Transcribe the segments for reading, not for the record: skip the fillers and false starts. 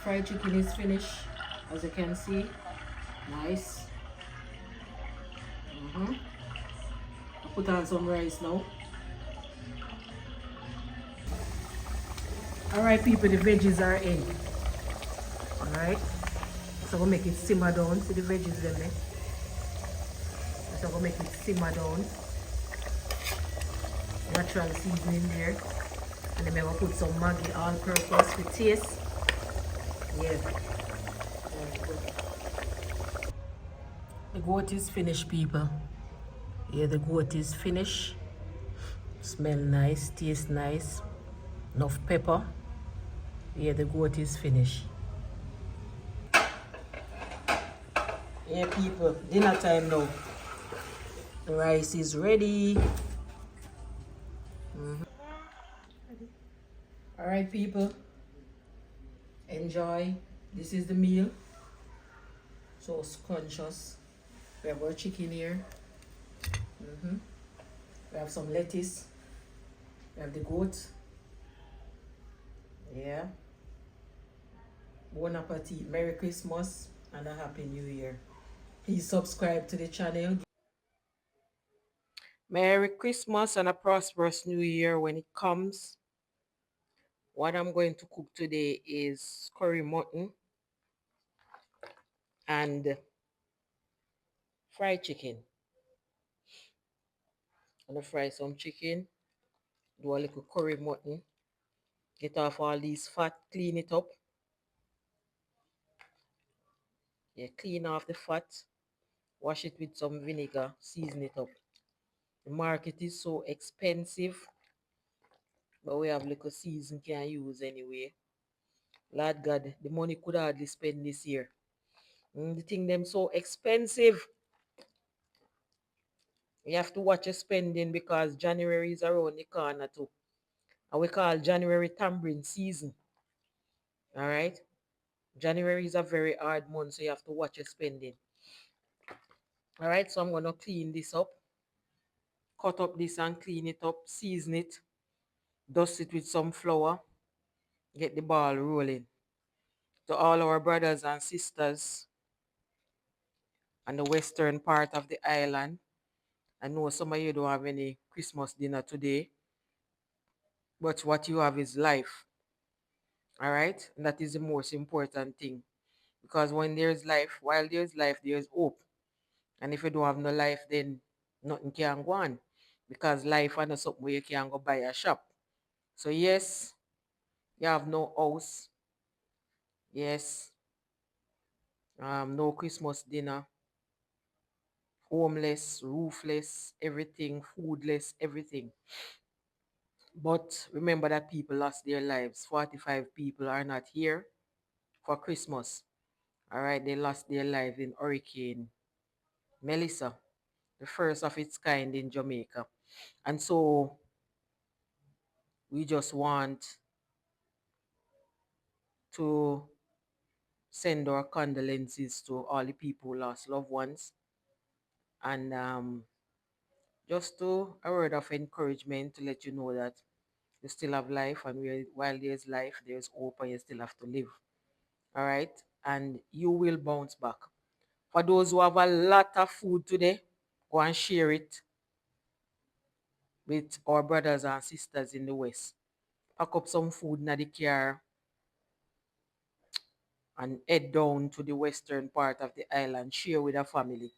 Fried chicken is finished, as you can see. Nice. I put on some rice now. Alright people, the veggies are in. Alright. So I'm gonna make it simmer down. See the veggies them there? So I'm gonna make it simmer down. Natural seasoning there. And then I'm gonna put some Maggi all purpose for taste. Yeah. The goat is finished, people. Yeah, the goat is finished. Smell nice, taste nice. Enough pepper. Yeah, the goat is finished. Yeah, people, dinner time now. The rice is ready. All right, people, enjoy. This is the meal. So scrumptious. We have our chicken here. We have some lettuce. We have the goat. Yeah. Bon appetit. Merry Christmas and a Happy New Year. Please subscribe to the channel. Merry Christmas and a prosperous New Year when it comes. What I'm going to cook today is curry mutton and fried chicken. I'm going to fry some chicken, do a little curry mutton, get off all these fat, clean it up. Yeah, clean off the fat, wash it with some vinegar, season it up. The market is so expensive, but we have little season can use anyway. Lord God, the money could hardly spend this year. The thing them so expensive. You have to watch your spending because January is around the corner too. And we call January tambourine season. Alright? January is a very hard month, so you have to watch your spending. Alright, so I'm gonna clean this up. Cut up this and clean it up, season it, dust it with some flour, get the ball rolling. To all our brothers and sisters on the western part of the island, I know some of you don't have any Christmas dinner today, but what you have is life. All right, and that is the most important thing, because when there's life, while there's life, there's hope. And if you don't have no life, then nothing can go on, because life and not something where you can go buy a shop. So yes, you have no house. Yes, no Christmas dinner. Homeless, roofless, everything, foodless, everything. But remember that people lost their lives. 45 people are not here for Christmas. All right, they lost their life in Hurricane Melissa, the first of its kind in Jamaica. And so we just want to send our condolences to all the people who lost loved ones, and just to a word of encouragement to let you know that you still have life, and while there's life, there's hope, and you still have to live. All right, and you will bounce back. For those who have a lot of food today, go and share it with our brothers and sisters in the West. Pack up some food in the car and head down to the western part of the island. Share with a family.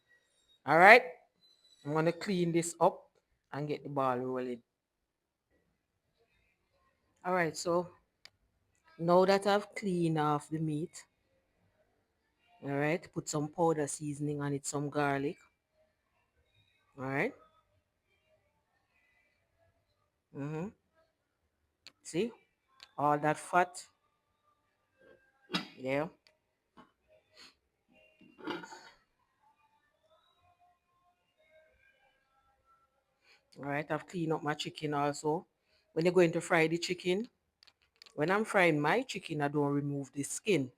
All right? I'm going to clean this up and get the ball rolling. All right, so now that I've cleaned off the meat, all right, put some powder seasoning on it, some garlic. All right? See? All that fat. Yeah. All right, I've cleaned up my chicken also. When you're going to fry the chicken, when I'm frying my chicken, I don't remove the skin.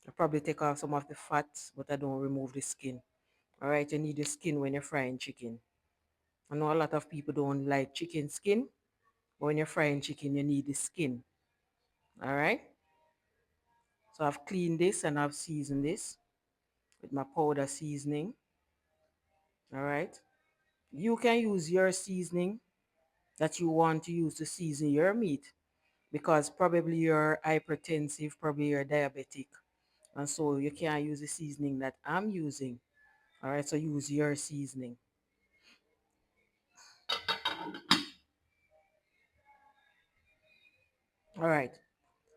I probably take off some of the fat, but I don't remove the skin. All right, you need the skin when you're frying chicken. I know a lot of people don't like chicken skin, but when you're frying chicken, you need the skin. All right. So I've cleaned this and I've seasoned this with my powder seasoning. All right. You can use your seasoning that you want to use to season your meat because probably you're hypertensive, probably you're diabetic. And so you can't use the seasoning that I'm using. All right. So use your seasoning. All right.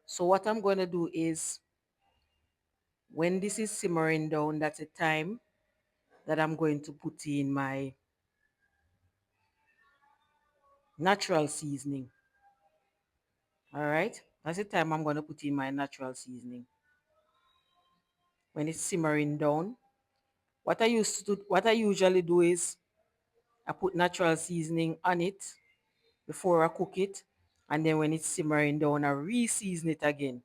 So what I'm going to do is when this is simmering down, that's the time that I'm going to put in my natural seasoning. All right. That's the time I'm going to put in my natural seasoning. When it's simmering down, what I usually do is I put natural seasoning on it before I cook it, and then when it's simmering down, I re-season it again.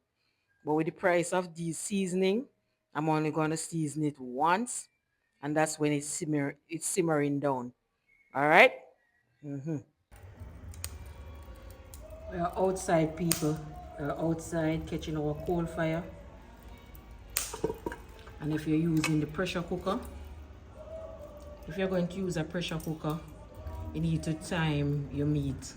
But with the price of these seasoning, I'm only going to season it once, and that's when it's simmering down. All right. We are outside, people. We are outside catching our coal fire. And if you're using the pressure cooker, if you're going to use a pressure cooker, you need to time your meat.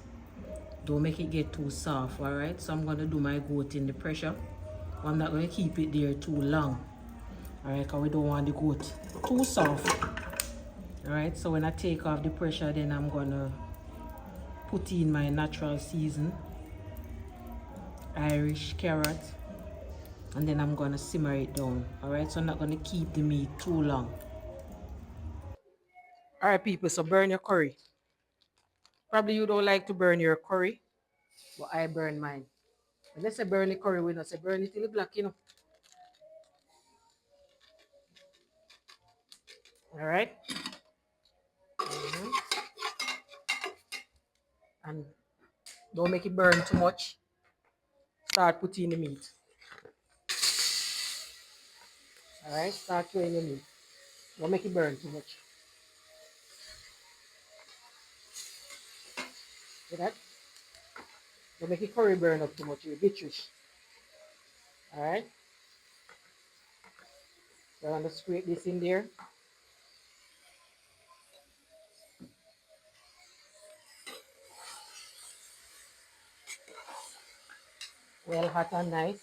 Don't make it get too soft, all right? So I'm going to do my goat in the pressure. I'm not going to keep it there too long, all right? Because we don't want the goat too soft, all right? So when I take off the pressure, then I'm going to put in my natural season, Irish carrot, and then I'm going to simmer it down, all right? So I'm not going to keep the meat too long. All right, people, so burn your curry. Probably you don't like to burn your curry, but I burn mine. When they say burn the curry, we don't say burn it till it's black, All right? Mhm. And don't make it burn too much. Start putting the meat. All right? Start throwing the meat. Don't make it burn too much. See that? Don't make it curry burn up too much. You're bitrish. All right? So I'm going to scrape this in there. Well hot and nice.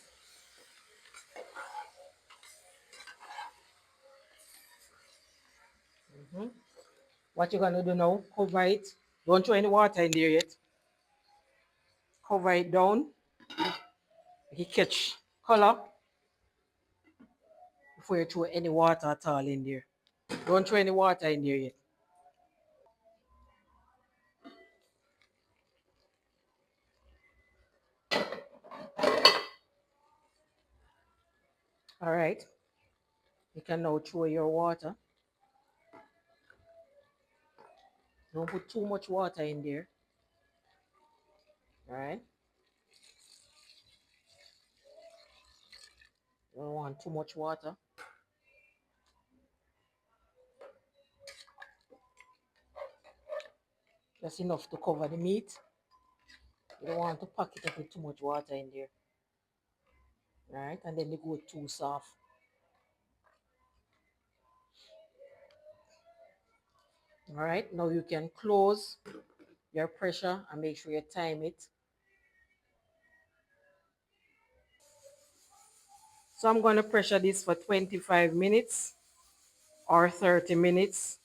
Mhm. What you're going to do now, cover it. Don't throw any water in there yet. Cover it down. Make it catch color before you throw any water at all in there. Don't throw any water in there yet. All right. You can now throw your water. Don't put too much water in there. All right. You don't want too much water. Just enough to cover the meat. You don't want to pack it up with too much water in there. All right. And then they go too soft. All right. Now you can close your pressure and make sure you time it. So I'm going to pressure this for 25 minutes or 30 minutes.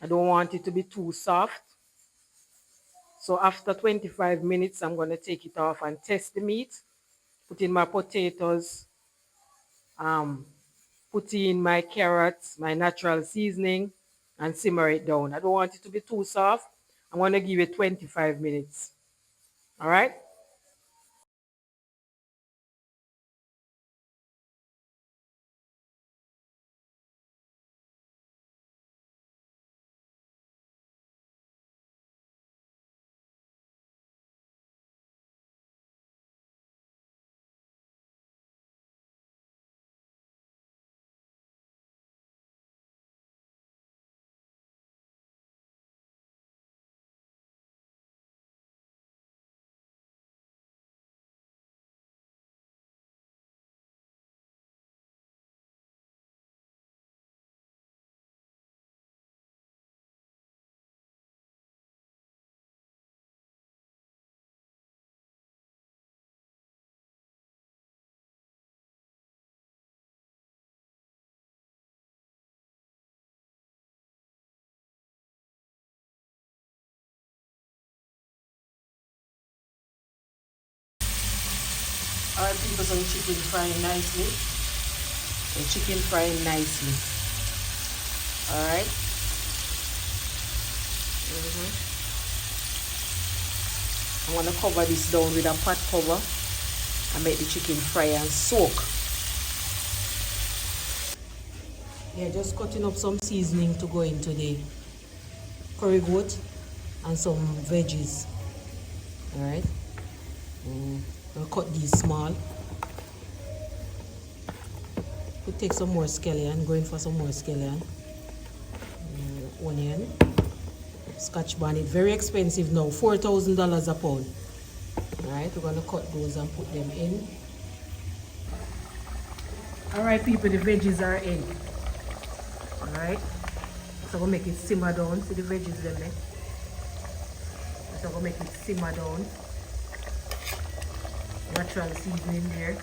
I don't want it to be too soft. So after 25 minutes, I'm going to take it off and test the meat. Put in my potatoes, um, put in my carrots, my natural seasoning, and simmer it down. I don't want it to be too soft. I'm going to give it 25 minutes. All right? Alright people, so the chicken frying nicely. The chicken frying nicely. Alright. I'm gonna cover this down with a pot cover and make the chicken fry and soak. Yeah, just cutting up some seasoning to go into the curry goat and some veggies. Alright. I'll cut these small. Could take some more scallion, going for some more scallion. Onion. Scotch bonnet, very expensive now, $4,000 a pound. Alright, we're gonna cut those and put them in. Alright people, the veggies are in. Alright, so I'm gonna make it simmer down. See the veggies them there? So I'm gonna make it simmer down. Natural seasoning there.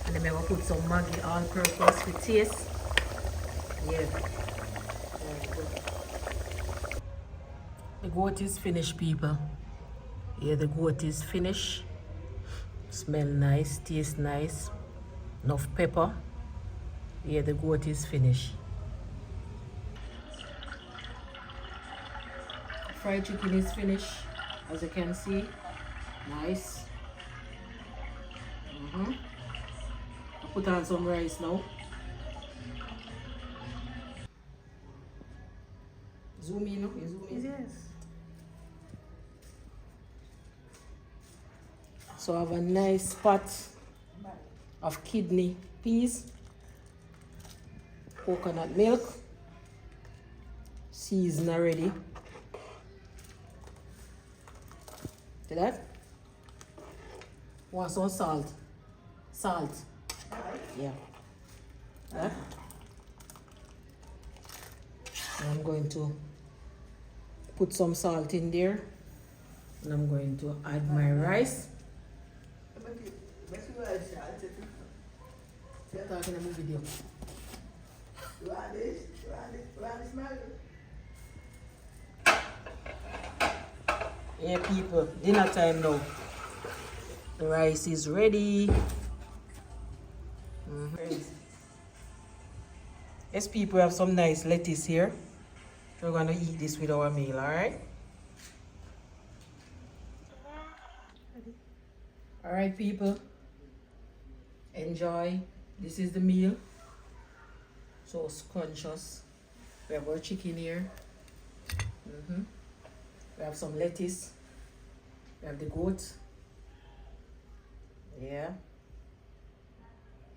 And then I'm gonna put some Maggi all-purpose for taste. Yeah. The goat is finished, people. Yeah, the goat is finished. Smell nice, taste nice. Enough pepper. Yeah, the goat is finished. Fried chicken is finished, as you can see. Nice. I put on some rice now. Zoom in, no? You zoom in? Yes. So I have a nice pot of kidney peas, coconut milk, seasoned already. See that? Want some salt? Salt. Yeah. That. I'm going to put some salt in there, and I'm going to add my rice. Talking about video. Yeah, people, dinner time now. The rice is ready. Yes, people, have some nice lettuce here. We're gonna eat this with our meal, alright? Alright, people. Enjoy. This is the meal. So scrumptious. We have our chicken here. We have some lettuce. We have the goat. Yeah.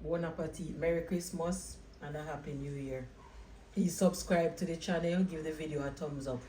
Bon appetit. Merry Christmas and a Happy New Year. Please subscribe to the channel. Give the video a thumbs up.